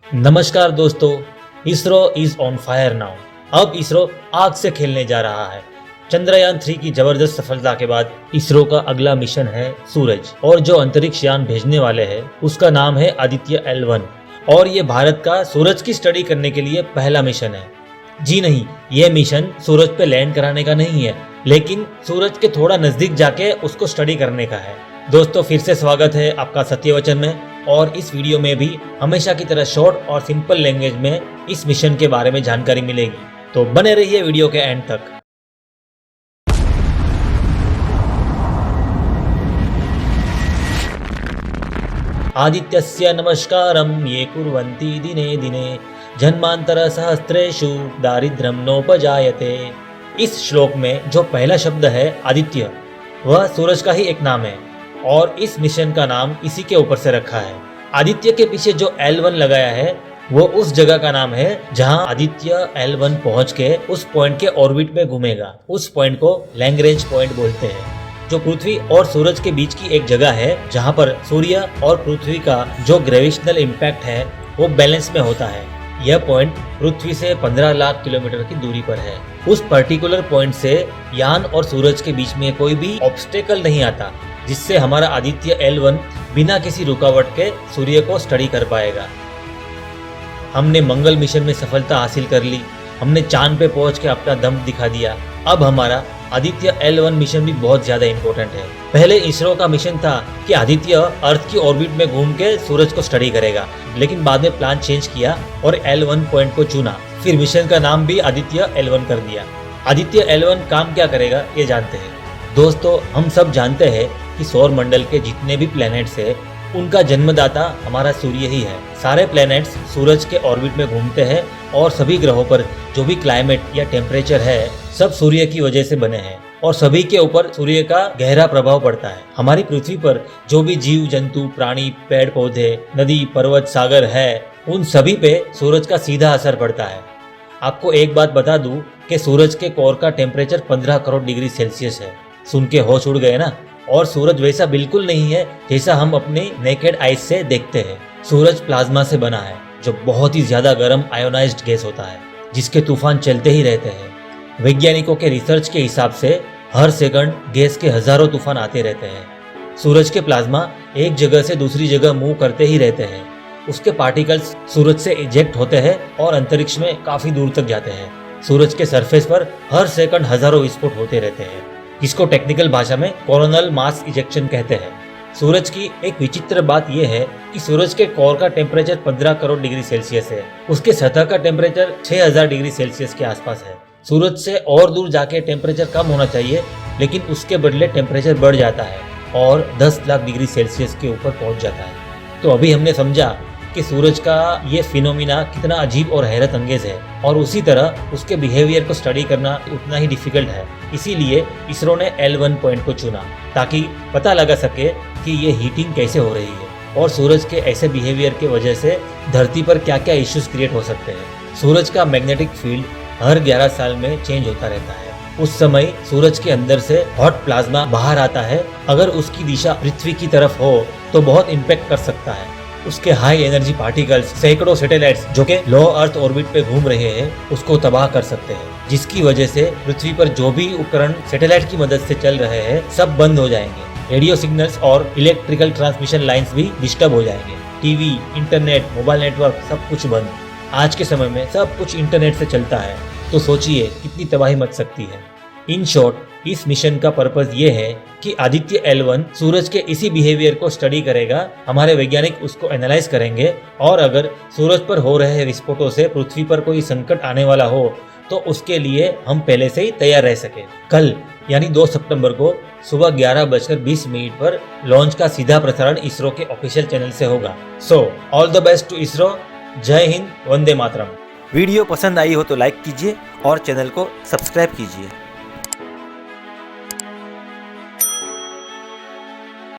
नमस्कार दोस्तों, ISRO is on fire now. अब इसरो आग से खेलने जा रहा है। चंद्रयान 3 की जबरदस्त सफलता के बाद इसरो का अगला मिशन है सूरज, और जो अंतरिक्ष यान भेजने वाले हैं उसका नाम है आदित्य L1। और ये भारत का सूरज की स्टडी करने के लिए पहला मिशन है। जी नहीं, ये मिशन सूरज पे लैंड कराने का नहीं है, लेकिन सूरज के थोड़ा नजदीक जाके उसको स्टडी करने का है। दोस्तों, फिर से स्वागत है आपका सत्यवचन में। और इस वीडियो में भी हमेशा की तरह शॉर्ट और सिंपल लैंग्वेज में इस मिशन के बारे में जानकारी मिलेगी, तो बने रहिए वीडियो के एंड तक। आदित्यस्य नमस्कारं ये कुर्वन्ति दिने दिने जन्मांतर सहस्रेषु दारिद्र्यं नोपजायते। इस श्लोक में जो पहला शब्द है आदित्य, वह सूरज का ही एक नाम है और इस मिशन का नाम इसी के ऊपर से रखा है। आदित्य के पीछे जो L1 लगाया है वो उस जगह का नाम है जहां आदित्य L1 पहुंच के उस पॉइंट के ऑर्बिट में घूमेगा। उस पॉइंट को लैग्रेंज पॉइंट बोलते हैं, जो पृथ्वी और सूरज के बीच की एक जगह है जहां पर सूर्य और पृथ्वी का जो ग्रेविटेशनल इम्पैक्ट है वो बैलेंस में होता है। यह पॉइंट पृथ्वी से 15 लाख किलोमीटर की दूरी पर है। उस पर्टिकुलर पॉइंट से यान और सूरज के बीच में कोई भी ऑब्स्टेकल नहीं आता, जिससे हमारा आदित्य L1 बिना किसी रुकावट के सूर्य को स्टडी कर पाएगा। हमने मंगल मिशन में सफलता हासिल कर ली, हमने चांद पे पहुंच के अपना दम दिखा दिया। अब हमारा आदित्य L1 मिशन भी बहुत ज्यादा इम्पोर्टेंट है। पहले इसरो का मिशन था कि आदित्य अर्थ की ऑर्बिट में घूम के सूरज को स्टडी करेगा, लेकिन बाद में प्लान चेंज किया और L1 पॉइंट को चुना। फिर मिशन का नाम भी आदित्य L1 कर दिया। आदित्य L1 काम क्या करेगा ये जानते हैं। दोस्तों, हम सब जानते हैं कि सौर मंडल के जितने भी प्लैनेट्स हैं उनका जन्मदाता हमारा सूर्य ही है। सारे प्लैनेट्स सूरज के ऑर्बिट में घूमते हैं और सभी ग्रहों पर जो भी क्लाइमेट या टेम्परेचर है सब सूर्य की वजह से बने हैं और सभी के ऊपर सूर्य का गहरा प्रभाव पड़ता है। हमारी पृथ्वी पर जो भी जीव जंतु, प्राणी, पेड़ पौधे, नदी, पर्वत, सागर है, उन सभी पे सूरज का सीधा असर पड़ता है। आपको एक बात बता दूं कि सूरज के कोर का टेम्परेचर 15 करोड़ डिग्री सेल्सियस है। सुन के होश उड़ गए ना। और सूरज वैसा बिल्कुल नहीं है जैसा हम अपने नेकेड आइज से देखते हैं। सूरज प्लाज्मा से बना है, जो बहुत ही ज्यादा गर्म आयोनाइज्ड गैस होता है, जिसके तूफान चलते ही रहते हैं। वैज्ञानिकों के रिसर्च के हिसाब से हर सेकंड गैस के हजारों तूफान आते रहते हैं। सूरज के प्लाज्मा एक जगह से दूसरी जगह मूव करते ही रहते हैं। उसके पार्टिकल्स सूरज से इजेक्ट होते हैं और अंतरिक्ष में काफी दूर तक जाते हैं। सूरज के सरफेस पर हर सेकंड हजारों विस्फोट होते रहते हैं, जिसको टेक्निकल भाषा में कोरोनल मास इजेक्शन कहते हैं। सूरज की एक विचित्र बात यह है कि सूरज के कोर का टेम्परेचर 15 करोड़ डिग्री सेल्सियस है। उसके सतह का टेम्परेचर 6000 डिग्री सेल्सियस के आसपास है। सूरज से और दूर जाके टेम्परेचर कम होना चाहिए, लेकिन उसके बदले टेम्परेचर बढ़ जाता है और 10 लाख डिग्री सेल्सियस के ऊपर पहुंच जाता है। तो अभी हमने समझा कि सूरज का ये फिनोमिना कितना अजीब और हैरत अंगेज है, और उसी तरह उसके बिहेवियर को स्टडी करना उतना ही डिफिकल्ट है। इसीलिए इसरो ने L1 पॉइंट को चुना, ताकि पता लगा सके कि ये हीटिंग कैसे हो रही है और सूरज के ऐसे बिहेवियर की वजह से धरती पर क्या क्या इश्यूज क्रिएट हो सकते हैं। सूरज का मैग्नेटिक फील्ड हर 11 साल में चेंज होता रहता है। उस समय सूरज के अंदर से हॉट प्लाज्मा बाहर आता है। अगर उसकी दिशा पृथ्वी की तरफ हो तो बहुत इम्पैक्ट कर सकता है। उसके हाई एनर्जी पार्टिकल्स सैकड़ों सैटेलाइट्स जो कि लो अर्थ ऑर्बिट पे घूम रहे हैं उसको तबाह कर सकते हैं, जिसकी वजह से पृथ्वी पर जो भी उपकरण सैटेलाइट की मदद से चल रहे हैं सब बंद हो जाएंगे। रेडियो सिग्नल्स और इलेक्ट्रिकल ट्रांसमिशन लाइंस भी डिस्टर्ब हो जाएंगे। टीवी, इंटरनेट, मोबाइल नेटवर्क सब कुछ बंद। आज के समय में सब कुछ इंटरनेट से चलता है, तो सोचिए कितनी तबाही मच सकती है। इन शॉर्ट, इस मिशन का पर्पस ये है कि आदित्य L1 सूरज के इसी बिहेवियर को स्टडी करेगा। हमारे वैज्ञानिक उसको एनालाइज करेंगे और अगर सूरज पर हो रहे विस्फोटों से पृथ्वी पर कोई संकट आने वाला हो तो उसके लिए हम पहले से ही तैयार रह सके। कल यानी 2 सितंबर को सुबह 11:20 पर लॉन्च का सीधा प्रसारण इसरो के ऑफिशियल चैनल से होगा। So all the best to ISRO. जय हिंद, वंदे मातरम। वीडियो पसंद आई हो तो लाइक कीजिए और चैनल को सब्सक्राइब कीजिए।